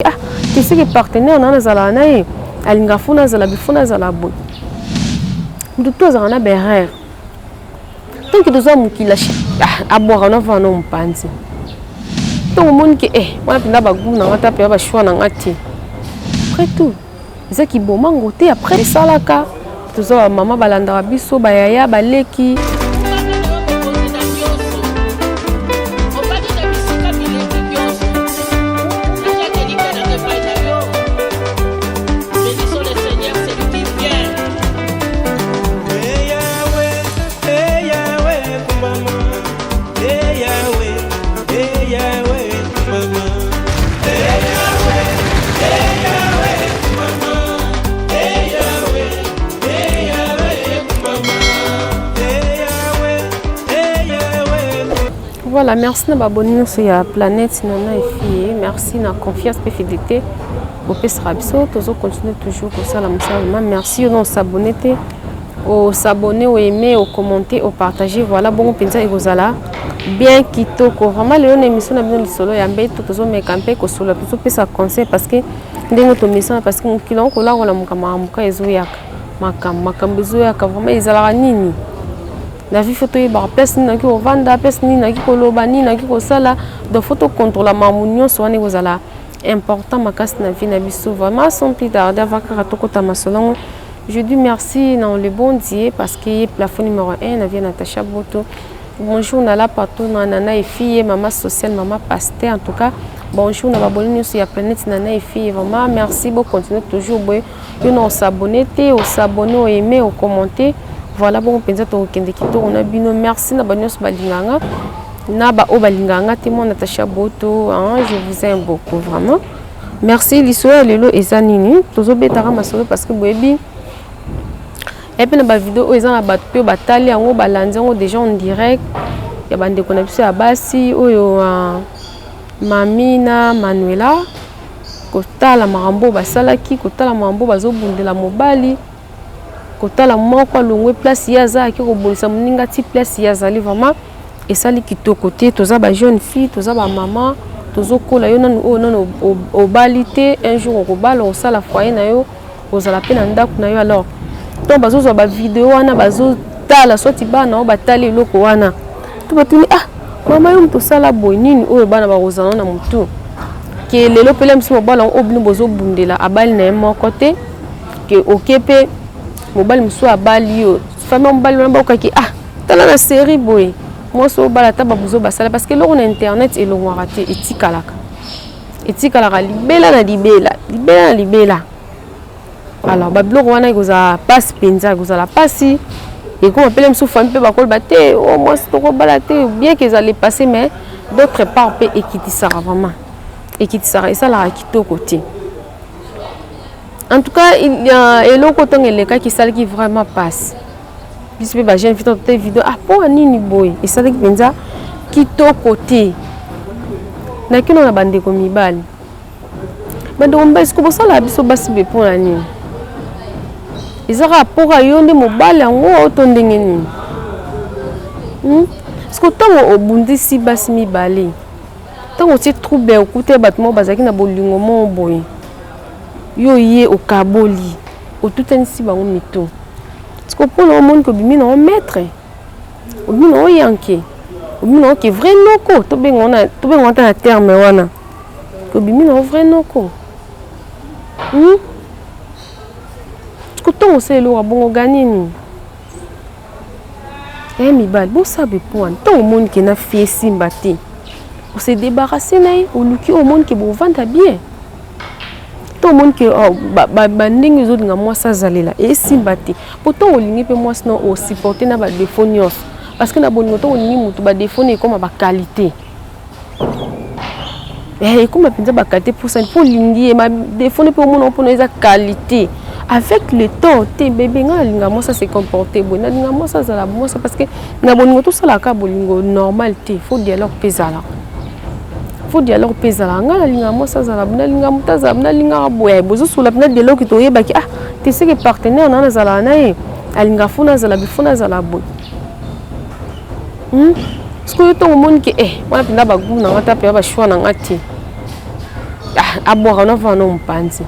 Ah, tu sais que partenaire na zala na ye alinga funa zala bifuna zala bo mutu za na berrer tant que doza mukila abora na vana mpanzi to moni ke wana pinda bagu na ngata pe ba choix na ngati après tout ça qui bomango te après salaka toza mama balanda biso ba yaya baleki Voilà, merci de m'abonner sur la planète Nana et Fille. Merci de la confiance et fidélité. Au PSRABISO, toujours continuer toujours comme ça. Merci de s'abonner, au s'abonner, au aimer, au commenter, au partager. Voilà, bon, pensa et gozala. Bien kitoko. Vraiment, les émissions n'a bien le solo. Il y a un peu toujours mes campés que solo. Plutôt que ça conseille parce que des motos mission parce que mon client qu'on a on a mon camarade ezoyak, makam ezoyak vraiment ils allaient nini. La vie photo est bar place ni na ki ovanda place ni na ki koloba ni na ki kosala de photo contre la mamunion soit ne gozala important makas na vie na biso vraiment sans plus tarder avant que ratokota masolon. Je dis merci dans le bon Dieu parce que plafond numéro 1 na vie Natacha Boto. Bonjour na la partout nana et fille maman sociale maman pasteur en tout cas bonjour na baboni sur la planète nana et fille vraiment merci beaucoup continuer toujours boy nous s'abonner au s'abonner au aimer au commenter. Voilà bon penza to kende kito on a bino merci na banyos balinganga na ba o balinganga timo Natacha Boto je vous aime beaucoup vraiment merci l'histoire lelo ezanini tozo betara masolo parce que boyebi et puis na ba vidéo ezana ba pe batali yango balanze ngo déjà en direct ya bande ko na biso ya basi oyo mami na Manuela kotala marambo basalaki kotala marambo bazobundela mobali kotala moko longwe place yaza ki ko bolisa muninga ti place yaza li vraiment et ça li kitoko te toza ba jeune fille toza ba maman tozo kola yo nanu o nanu o balité un jour ko bala o sala foyer na yo ozala pe na ndako na yo alors to bazo zo ba vidéo wana bazo tala soti bana o batali loko wana to batuni mama yo mto sala boy nini o bana ba ozana na mutu ke lelo pele msimo bala o binu bozo bundela abali na mo côté ke okepe mobile muso abali yo famille mobile namba okaki tala na série boy moi so bala taba buzo basala parce que lo on internet et lo ngwarate etikalaka libela na libela alors bablo wana goza passe penza goza la passi et comme appelle muso famille pe bakol baté au moins to ko bala te bien qu'ils allaient passer mais d'autre part pe ekitisara vraiment ekitisara et ça la kitoko côté. En tout cas, il y a un cas qui sale qui vraiment passe. Puisque les jeunes filles ont des vidéos. Pour un nini boy. Et ça, qui est côté. N'a qu'une on a bandé comme il balle. Mais donc, est-ce que ça la biso basse pour la nuit? Ils ont rapport à yon de mobile en haut autant de nini. Est-ce que tant au bundi si basse mi balé. Tant aussi trouble au côté battement bazaki na bolingo mon boy. Yo yé au kaboli au tout un si bango mito parce que pour le monde que bimi non maître au bimi non yanké au bimi non qui vrai noko to bengo na terme wana que bimi non vrai noko parce que ton c'est lo bon gagner ni mi bal bon sabe point ton monde qui na fait simbati on s'est débarrassé na au luki au monde qui bon vendre bien tout le monde qui banding les autres moi ça zalela et simbati pourtant on ligne pe moi sinon au supporter na ba défonios parce que na bon moto on ligne mutu ba défoni comme ba qualité et comme penza ba qualité pour ça pour ligne ma défoni pour mon pour nos qualité avec le temps te bébé nga linga moi ça se comporter bon na linga moi ça zala moi ça parce que na bon moto ça la ka bolingo normal te faut dialogue pesala faut dialogue pesala nga linga mo ça zala bna linga mutaza bna linga boye bozo sula bna de loki to yeba ki tu sais que partenaire na zala na ye alinga funa zala bifuna zala boy ce que to monde ki wana pinda bagu na ngata pe ba choix na ngati aboire na va no mpanzi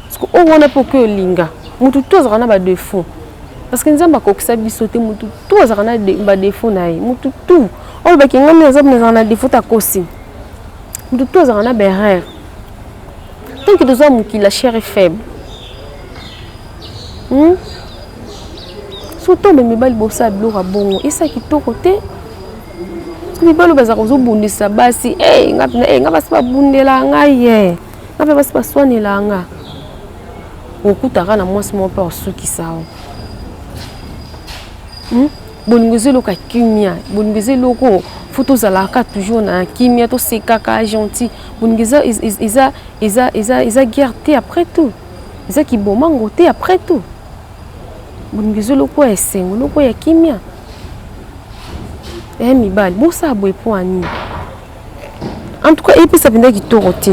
parce que on a pour que linga mutu tous rana ba défaut parce que nzamba kokisa biso te mutu tous rana ba défaut na ye mutu tout on ba kinga mi nzamba na défaut ta kosi mutu tous rana ba erreur tant que nous avons qui la chair est faible surtout mais mibali bossa blora bongo et ça qui to côté mibali baza ko bundisa basi ngapa siba bundela ngaye ngapa basi baswanela nga okutaka na mwasi mo pa osuki sawo boningezelo ka kimia boningezelo ko photos alaka toujours na kimia to sekaka gentil boningeza isa guerre après tout isa ki bomango te après tout boningezelo ko esengo loko ya kimia mibali bosa boy poani en tout cas et puis ça vient kitoko ti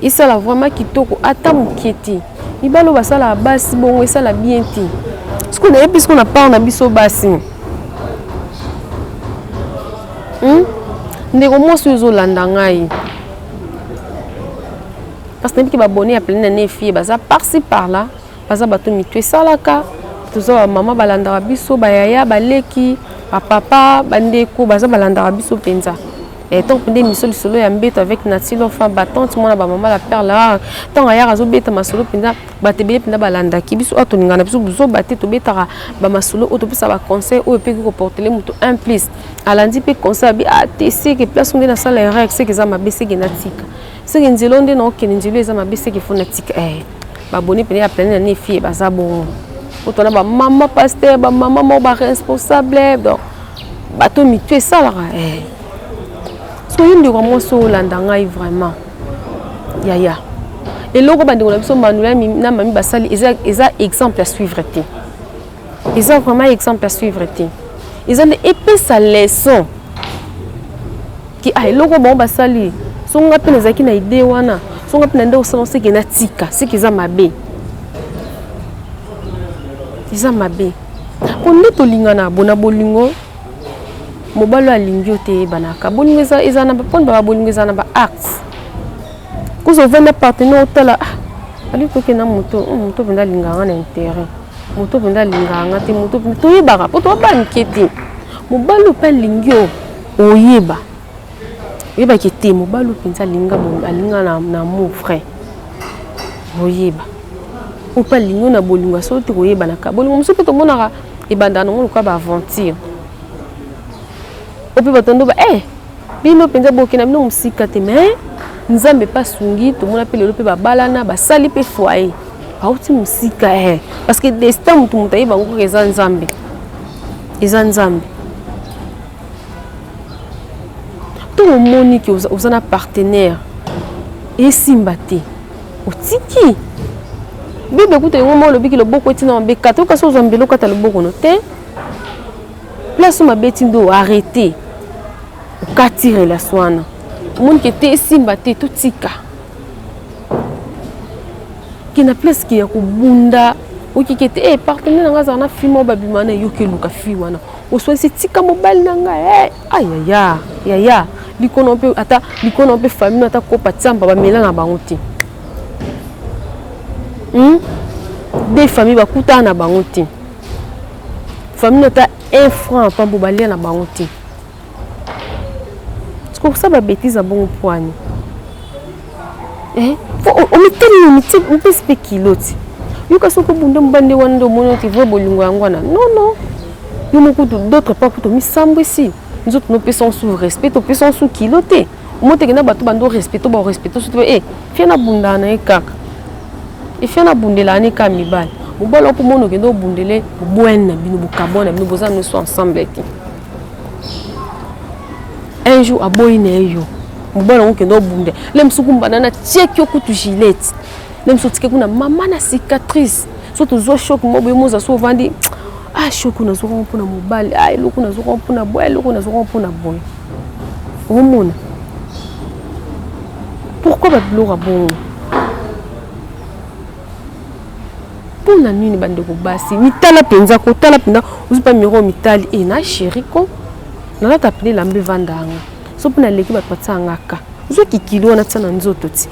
isa la vraiment kitoko ata muketi mibalo basala basi bongo isa la bien ti ce qu'on a puisqu'on a pas on a biso basi ndeko moso ezolanda ngai parce que ba bonné à plein de filles baza par-ci par-là baza bato mitwe salaka tozo maman balanda biso bayaya baleki papa bandeko baza balanda biso penza et tant que des missions solo ya mbeto avec Natilo enfin battante moi ba maman la père là tant aya razo beta masolo penza batebele penza balanda ki biso atoninga na biso buzo batte to betara ba masolo otopisa ba conseil o pe ko porter les moto un plus alandi pe conseil bi atc que place on est dans salle erreur c'est que ça m'a baissé que natika c'est que nzelo nde na okene nzelo ça m'a baissé que faut natika ba boni pene ya plein na fille baza bon otona ba maman pasteur ba maman mo ba responsable donc bato mitwe ça là soyez de comment so landanga vraiment ya et loko bandeko na biso manula na mami basali eza exemple à suivre te ils ont vraiment exemple à suivre te ils ont épais sa leçon qui ay loko bon basali songa pe nazaki na idée wana songa pe nda osala ce qui na tika ce qui za mabe iza mabe on ne to lingana bona bolingo mobalo alingi te banaka bolingo eza na pon ba bolingo eza na ba acts ko so venda partenaire otala ali to ke na moto venda linganga na intérêt moto venda linganga te moto to yeba po to ba nketi mobalo pa lingio oyeba yeba ke te mobalo penza linga bo alinga na mon frère oyeba o pa lingo na bolingo so te oyeba na ka bolingo muso pe to monaka e banda no ko ba aventure opi batondo ba bino penza bokina bino musika te mais nzambe pa sungi to mona pe lelo pe babalana basali pe foyer auti musika parce que destin mutu mutayi bango eza nzambe to moni ki ozana partenaire et simbate otiki bebe kuta ngomo lobiki loboko etina mbe kato kaso zambelo kata loboko no te place ma beti ndo arrêter okatire la swana mon ki te simba te tutika kina place ki ya kubunda okikete partenaire nga za na fimo babimana yoke luka fi wana oswa tika mobile nanga ya likono pe famille ata ko patsamba ba melanga bango ti des familles bakuta na bango ti famille ata 1 franc pa bobalia na bango ti c'est pour ça ba bêtise à bon point on me peut spéculer yuka soko bunda mbande wando mono ti vo bolingo yangwana non yo moko d'autres pas pour to mi sambo ici nous autres nous pesons sous respect to pesons sous kiloté mote que na bato bando respecto ba respecto surtout fiana bunda na ekaka et fiana bundela ni kamibal mobalo po mono kendo bundele bwena bino bukabona bino boza nous ensemble ti un jour aboyine yo mobalo kendo bunde lem sukumba na check yo kutu gilette lem sotike kuna mama na cicatrice surtout zo choc mobo moza so vandi choc na zo rompona mobali eloko na zo rompona boy eloko na zo rompona boy omona pourquoi ba blora bon pona nini bande ko basi mitala penza ko tala penda usipa miro mitali na chéri ko na ta appeler lambe vandanga so pona leki ba patsanga ka zo ki kilo na tsana nzoto ti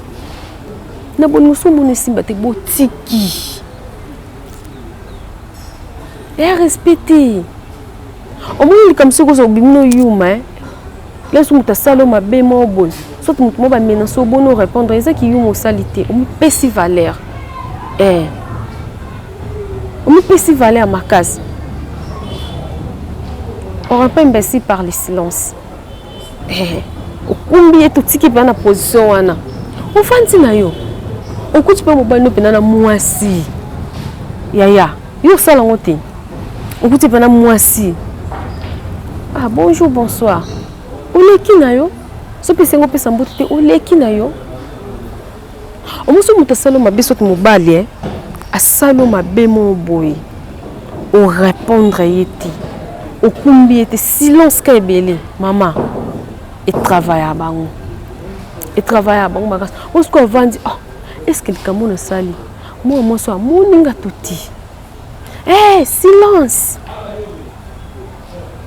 na bolingo so mona simba te botiki et respecter omoni comme ça ko so bimino yuma laisse muta salo mabe mo bon soit mutu mo ba mena so bono répondre ezaki yuma salité o pesi valeur on pesi valeur makasi on rend pas imbécile par le silence okumbi tout tiki pa na position wana ofanti na yo okuti pa mobali no pena na mwasi yaya yo sala ngote okuti pa na mwasi ah bonjour bonsoir oleki na yo so pese ngo pesa mbote te oleki na yo omuso mutasalo mabe so mobali asalo mabe mo boy o répondre yeti okumbi ete silence ka ebele mama et travailler à bango et travailler à bango bakas on se vandi ah est-ce que le na sali moi so moninga toti silence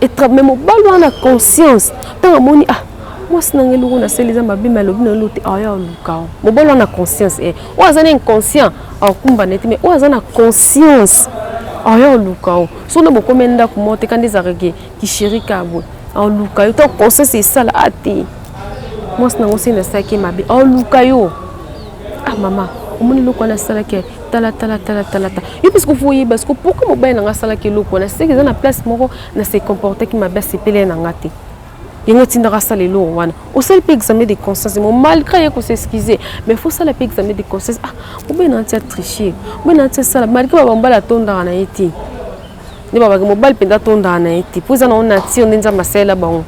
et travailler mo balo na conscience tant moni ah moi sinanga luko na seliza mabima lobi na lote aya luka mo balo na conscience o azana inconscient akumba neti mais o azana conscience aya luka so na bokomenda kumote kandi zarege ki shirika bo en luka yo to conseil c'est ça là ate moi c'est nango c'est na saki mabe en luka yo ah maman omoni loko na sala ke tala yo parce que faut y parce que pourquoi mo ba na sala ke loko na c'est que na place moko na se comporter qui mabe se pele na ngate yengo tinda sala lo wana au seul pe examen de conscience mon malgré ko s'excuser mais faut ça le pe examen de conscience ah mo ba na tia tricher mo na tia sala malgré ba mbala tonda na yeti ne baba ke mobile penda tonda na eti poza na ona ti ondenza masela bango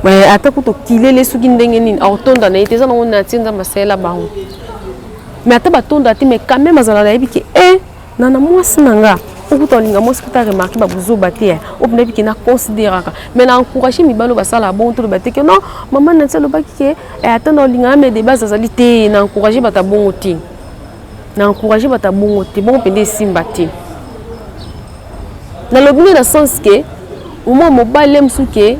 mais ata kuto kilele suki ndenge nini autonda na eti za na ona ti nza masela bango mais ata batonda ti mais quand même azala na ebiki nana mwasi nanga okuta olinga mwasi kuta remarquer ba buzo batie o bina biki na considéraka mais na encourager mibalo basala bon to bateke non maman na tsalo baki ke ata na olinga me de base azali te na encourager bata bongo ti na encourager bata bongo ti bon pende simba ti dans le but dans sens que au moins mobile msuke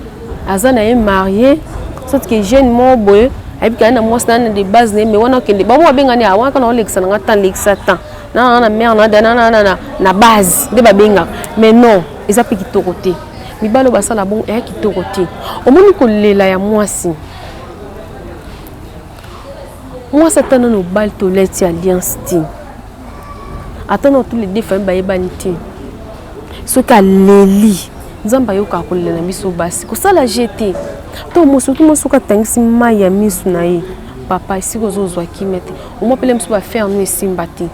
azana est marié sauf que jeune mo boy abika na moi na de base mais wana kende ba mo benga ni awa kana olexa na ngata lexa tan na mère na base de ba benga mais non eza pe kitoko te mibalo basala bon kitoko te omoni ko lela ya mwasi moi satana no bal to leti alliance ti atana tous les deux femmes ba yebaniti ce qu'a leli nzamba yoka kolela miso basi ko sala jeté to mosuki mosuka tangisi maya misu na ye papa isi ko zozwa kimete o mo pele mso ba faire nous simbati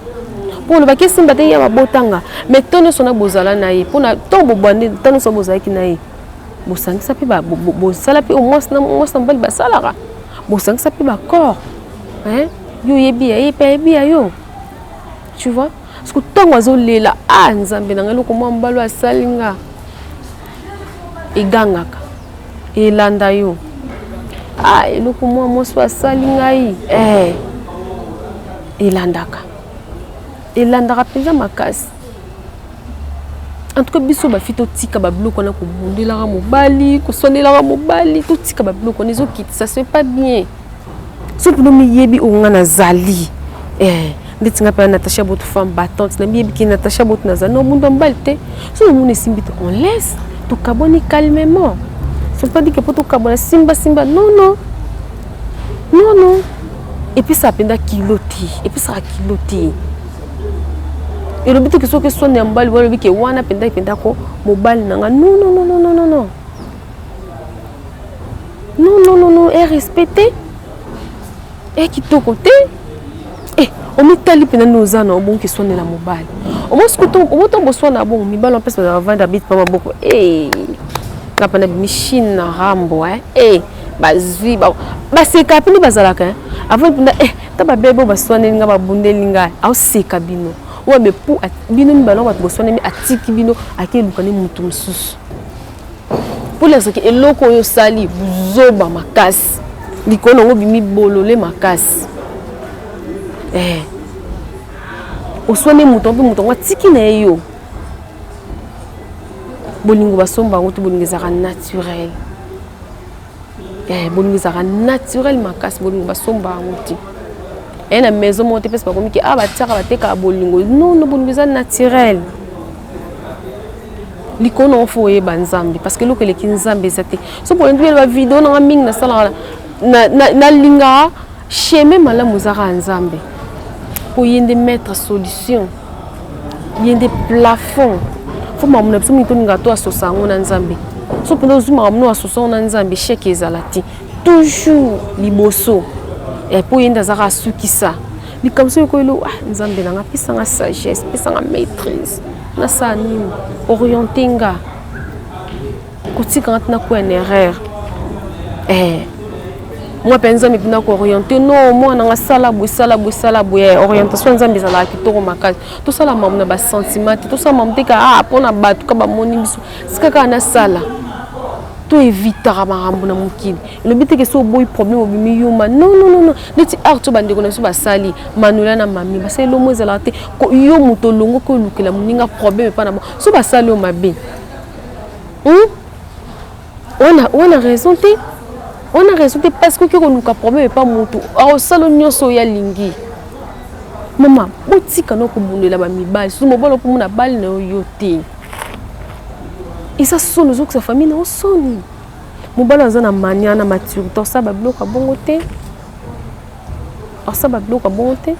pour le baké simbati ya mabotanga mais tono sona bozala na ye pour na tombo bande tono so bozala ki na ye bosangisa pe ba bosala pe au moins na mbali basala bosangisa pe ba corps yo yebi ya yebi ya yo tu vois parce que tant oiseau lela nzambe na ngalo ko mbalo asalinga egangaka elanda yo eloko moso asalinga elandaka penza makasi en tout cas biso ba fito tika ba bloko na ko bundelaka mobali ko sondelaka mobali to tika ba bloko nezo kit ça c'est pas bien so pour me yebi onga na zali nditinga pa Natasha Boto femme battante na yebi ki Natasha Boto na zano mundo mbalte so on simbito on laisse tout caboni calmement c'est pas dit que pour tout cabona simba non et puis ça penda kiloti et puis ça kiloti et le but que so que son mbali wala bike wana penda ko mobile nanga non et respecter et qui to côté on met tali pena nos ans bon qui sonne la mobile au moins ce que on tombe soit na bon mi ballon pèse avant d'habiter pas beaucoup kapana machine na rambo bazwi ba c'est kapini bazalaka avant pena taba bebo baswane nga babundeli nga au seka bino ouais mais pour bino mi ballon ba boswane mi atiki bino akeluka ni mutu msusu pour les que eloko yo sali buzoba makasi likono ngo bimi bolole makasi oswane mutu ngo tiki na yo bolingo basomba ngo to bolingo zaka naturel bolingo ezalaka naturel makasi bolingo basomba yango te et na maison monte pesa bakomi ki batiaka bateka bolingo non bolingo eza naturel likono fo oyeba nzambe parce que eloko eleki nzambe eza te so bolingo ba video nanga mingi nasalaka nalinga chemin malamu ezaka ya nzambe po ye nde mettre solution ye nde plafond fo mamuna biso mingi toninga to asosa yango na nzambe so mpenza ozumaka mno asosa yango na nzambe sheke ezala te toujours liboso po ye nde azaka asukisa likambo so ekoyelo nzambe nanga pesanga sagesse pesanga maîtrise nasala nini oriente nga kotikanga tina koya na erreur moi mpe nzambe mpena kooriente no mwana nga sala boye orientation nzambe ezalaka kitoko makasi tosala mamu na basentiment te tosala mamu te ka mpona bato ka bamoni biso sika kaka nasala to évitaka makambo na mokili elobi teke so oboyi problème obimi yuma non neti art to bandeko na biso basali manola na mami basali lomo ezalaka te yo moto olongo kolukela moninga problème epa na mo so basali yo mabe wana raison te on a raison parce que koluka problème epa moto aosala nyonso oyo alingi mama botika no kobundela bamibali so mobala okomona bali na yo te eza soni ozokisa famille na osoni mobala aza na mania na maturité osala babiloko abongo te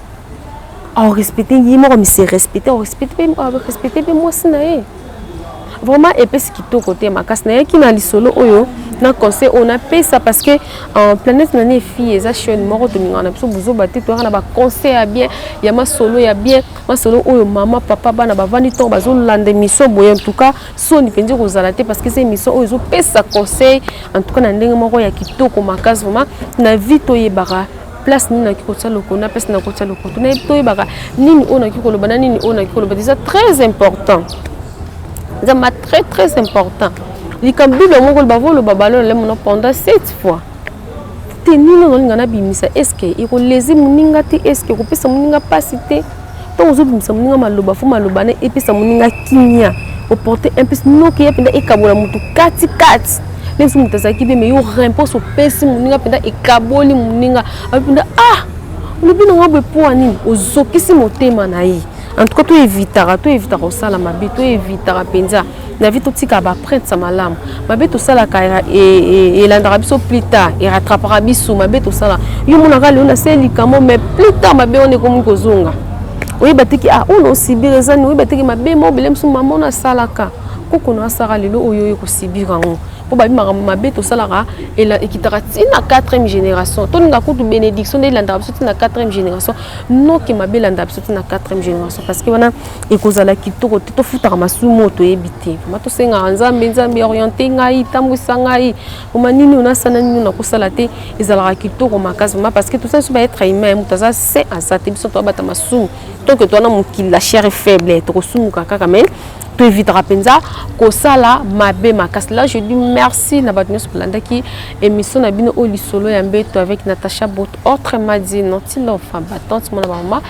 aorespecte ye moko mise respecte aorespecte mpe mwasi na ye vraiment epesi kitoko te makasi nayaki na lisolo oyo na conseil on appelle ça parce que en planète nani fille eza chaîne moko toninga na biso bozoba te toyaka na ba conseil ya bien ya masolo ya bien masolo oyo mama papa bana bavandi to bazolanda mission boye en tout cas soni penzi kozala te parce que c'est mission oyo ezopesa conseil en tout cas na ndenge moko ya kitoko makasi vraiment na vie toyebaka place nini naki kotia loko na place na kotia loko to na toyebaka nini oyo naki koloba na nini oyo naki koloba c'est très important. C'est très important. Les Bible moko bavolo babalo le mono pendant 7 fois. Tenino no ngana bimisa est-ce que iko lezi muninga te est-ce que ko pesa muninga pasité. Donc zo bimisa muninga maloba fo maloba ne epesa muninga kinya. Au porter un peu no ki yapenda ekabola mutu kati. Les mutu zaki be me yo rempo so pesi muninga penda ekaboli muninga. Apenda le bino ngabwe po nini ozokisi motema na yi. En tout cas, tu éviteras au salama, tu éviteras penza. Na vie tout tika ba prêtre sa malam. Ma be to sala ka et l'andra biso plus tard, et rattrapera biso ma be to sala. Yo monaka le on a seli kamo mais plus tard ma be on est comme kozonga. Oui batiki on aussi birezani oui batiki ma be mo belem so maman na salaka. Koko na sara lelo oyo ko sibirango. Po ba ma be to sala et la ekitara tina 4e génération. To nga ko bénédiction de l'andra biso tina 4e génération. Non que ma be l'andra biso tina 4e génération parce que wana ekozala kitoko to futaka masumo to ebité. Ma to senga nzambe orienté ngai tambwisa ngai. Oma nini ona sana nini na kosala te ezala kitoko makasi parce que tout ça va être humain mutaza c'est à ça te biso to bata masumo. Tant que toi na mokili la chair est faible to kosumu kaka mais tu éviteras penza kosala mabe makasi. Là je dis merci na batnos planda ki émission na bino oli solo ya mbeto avec Natacha Bot autrement dit noti l'enfant battante mon maman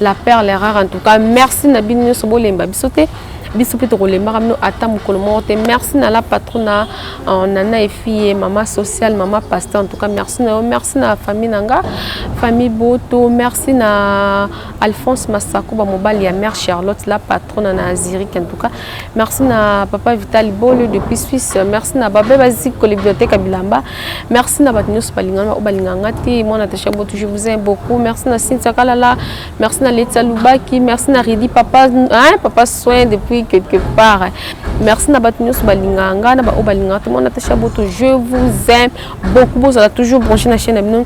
la perle rare en tout cas merci na bino so bolemba bisote biso plutôt les maramno atam kolomote merci na la patrona nana et fille maman sociale maman pasteur en tout cas merci na famille nanga famille Boto merci na Alphonse Masako ba mobali ya mère Charlotte la patronne na Azirique en tout cas merci na papa Vital Bolo depuis Suisse merci na baba basique bibliothèque à Bilamba merci na batnyos balinganga obalinganga ti moi Natacha Boto je vous aime beaucoup merci na Cynthia Kalala merci na Letia Lubaki merci na Ridi papa papa soin depuis quelque part. Merci na batnyos balinganga na ba obalinga tout le monde Natacha Boto je vous aime beaucoup vous allez toujours brancher na chaîne nous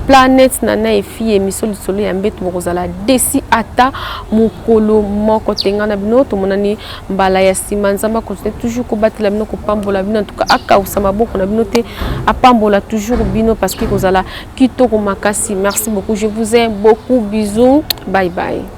planète nana et fille émission du soleil ya mbeto bozala desi ata mukolo moko tenga na bino to monani mbala ya sima nzamba continue toujours ko batela bino ko pambola bino en tout cas aka usama boko na bino te apambola toujours bino parce que kozala kitoko makasi merci beaucoup je vous aime beaucoup bisous bye bye.